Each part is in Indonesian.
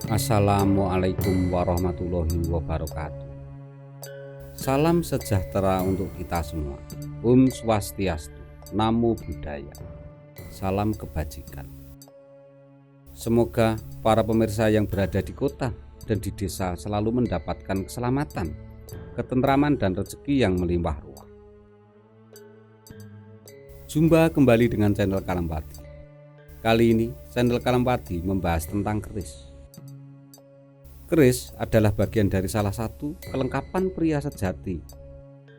Assalamualaikum warahmatullahi wabarakatuh. Salam sejahtera untuk kita semua. Om Swastiastu, Namo Buddhaya. Salam kebajikan. Semoga para pemirsa yang berada di kota dan di desa selalu mendapatkan keselamatan, ketentraman dan rezeki yang melimpah ruah. Jumpa kembali dengan channel Kalempati. Kali ini channel Kalempati membahas tentang keris. Keris adalah bagian dari salah satu kelengkapan pria sejati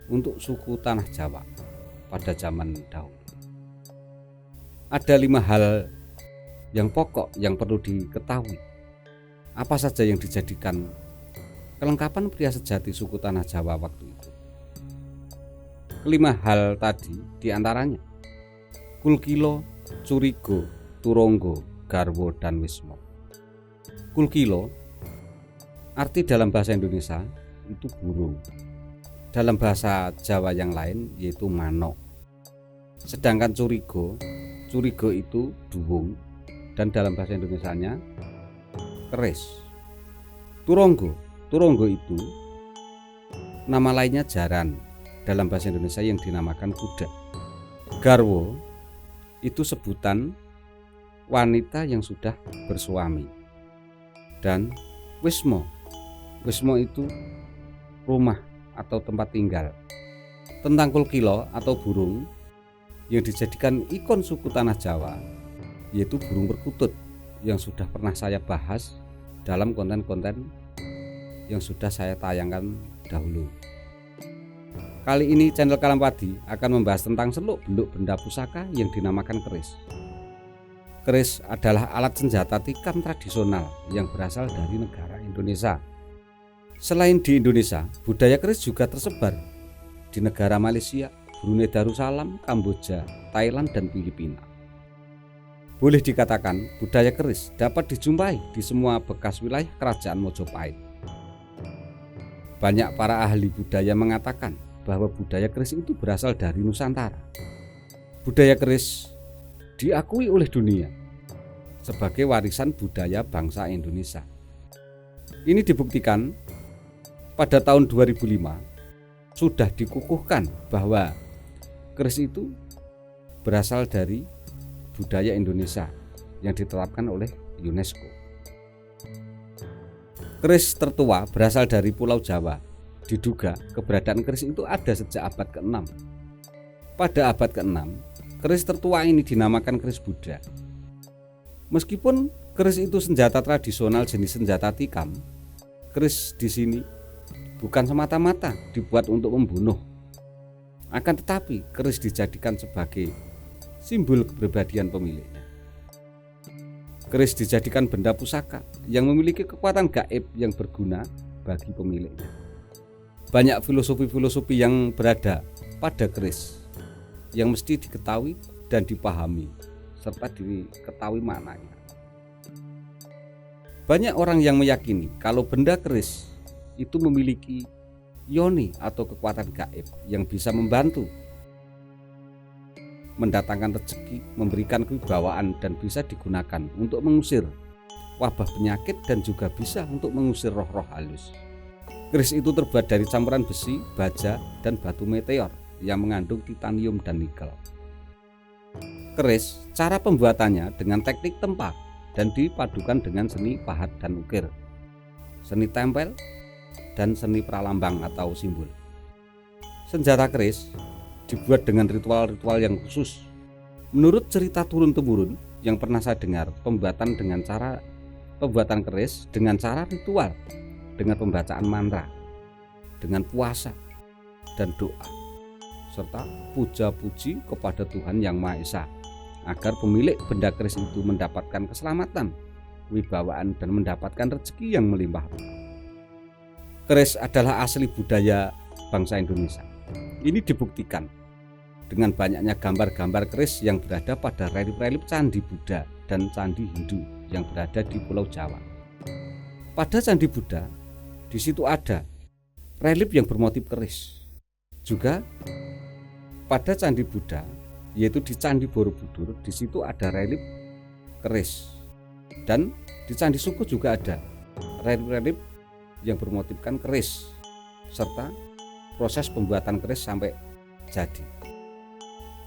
untuk suku Tanah Jawa pada zaman dahulu. Ada 5 hal yang pokok yang perlu diketahui. Apa saja yang dijadikan kelengkapan pria sejati suku Tanah Jawa waktu itu? Kelima hal tadi diantaranya Kulkilo, Curigo, Turonggo, Garwo, dan Wismo. Kulkilo arti dalam bahasa Indonesia itu burung, dalam bahasa Jawa yang lain yaitu manuk. Sedangkan curigo itu duwung, dan dalam bahasa Indonesianya keris. Turonggo itu nama lainnya jaran, dalam bahasa Indonesia yang dinamakan kuda. Garwo itu sebutan wanita yang sudah bersuami. Dan Wismo itu rumah atau tempat tinggal. Tentang kulkilo atau burung yang dijadikan ikon suku Tanah Jawa, yaitu burung perkutut, yang sudah pernah saya bahas dalam konten-konten yang sudah saya tayangkan dahulu. Kali ini channel Kalempati akan membahas tentang seluk-beluk benda pusaka yang dinamakan keris. Keris adalah alat senjata tikam tradisional yang berasal dari negara Indonesia. Selain di Indonesia, budaya keris juga tersebar di negara Malaysia, Brunei Darussalam, Kamboja, Thailand, dan Filipina. Boleh dikatakan budaya keris dapat dijumpai di semua bekas wilayah kerajaan Mojopahit. Banyak para ahli budaya mengatakan bahwa budaya keris itu berasal dari Nusantara. Budaya keris diakui oleh dunia sebagai warisan budaya bangsa Indonesia. Ini dibuktikan pada tahun 2005 sudah dikukuhkan bahwa keris itu berasal dari budaya Indonesia yang ditetapkan oleh UNESCO. Keris tertua berasal dari Pulau Jawa. Diduga keberadaan keris itu ada sejak abad ke-6. Pada abad ke-6, keris tertua ini dinamakan keris Buddha. Meskipun keris itu senjata tradisional jenis senjata tikam, keris di sini bukan semata-mata dibuat untuk membunuh. Akan tetapi keris dijadikan sebagai simbol kepribadian pemiliknya. Keris dijadikan benda pusaka yang memiliki kekuatan gaib yang berguna bagi pemiliknya. Banyak filosofi-filosofi yang berada pada keris yang mesti diketahui dan dipahami serta diketahui maknanya. Banyak orang yang meyakini kalau benda keris itu memiliki yoni atau kekuatan gaib yang bisa membantu mendatangkan rezeki, memberikan kewibawaan, dan bisa digunakan untuk mengusir wabah penyakit dan juga bisa untuk mengusir roh-roh halus. Keris itu terbuat dari campuran besi, baja, dan batu meteor yang mengandung titanium dan nikel. Keris, cara pembuatannya dengan teknik tempa dan dipadukan dengan seni pahat dan ukir, seni tempel, dan seni pralambang atau simbol. Senjata keris dibuat dengan ritual-ritual yang khusus. Menurut cerita turun-temurun yang pernah saya dengar, pembuatan keris dengan cara ritual, dengan pembacaan mantra, dengan puasa dan doa, serta puja-puji kepada Tuhan Yang Maha Esa, agar pemilik benda keris itu mendapatkan keselamatan, wibawaan, dan mendapatkan rezeki yang melimpah. Keris adalah asli budaya bangsa Indonesia. Ini dibuktikan dengan banyaknya gambar-gambar keris yang berada pada relief-relief candi Buddha dan candi Hindu yang berada di Pulau Jawa. Pada candi Buddha, di situ ada relief yang bermotif keris. Juga pada candi Buddha, yaitu di Candi Borobudur, di situ ada relief keris. Dan di Candi Suko juga ada relief yang bermotifkan keris, serta proses pembuatan keris sampai jadi.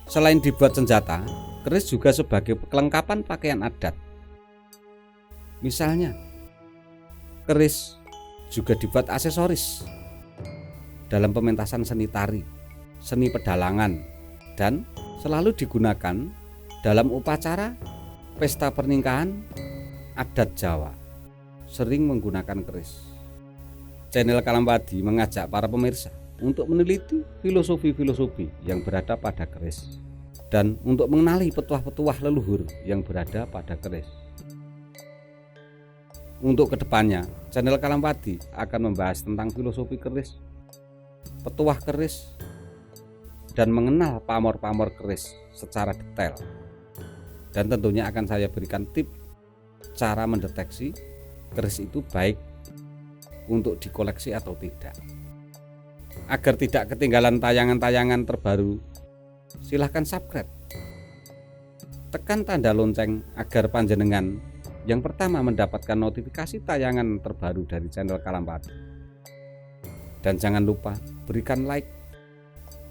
Selain dibuat senjata, keris juga sebagai kelengkapan pakaian adat. Misalnya, keris juga dibuat aksesoris dalam pementasan seni tari, seni pedalangan, dan selalu digunakan dalam upacara pesta pernikahan adat Jawa. Sering menggunakan keris. Channel Kalampadi mengajak para pemirsa untuk meneliti filosofi-filosofi yang berada pada keris dan untuk mengenali petuah-petuah leluhur yang berada pada keris. Untuk kedepannya, channel Kalampadi akan membahas tentang filosofi keris, petuah keris, dan mengenal pamor-pamor keris secara detail. Dan tentunya akan saya berikan tips cara mendeteksi keris itu baik untuk dikoleksi atau tidak. Agar tidak ketinggalan tayangan-tayangan terbaru, silahkan subscribe. Tekan tanda lonceng agar panjenengan yang pertama mendapatkan notifikasi tayangan terbaru dari channel Kalampadi. Dan jangan lupa berikan like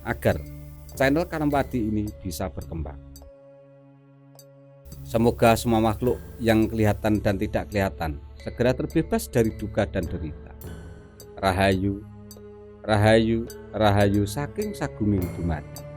agar channel Kalampadi ini bisa berkembang. Semoga semua makhluk yang kelihatan dan tidak kelihatan segera terbebas dari duka dan derita. Rahayu, rahayu, rahayu saking sagunging dumadi.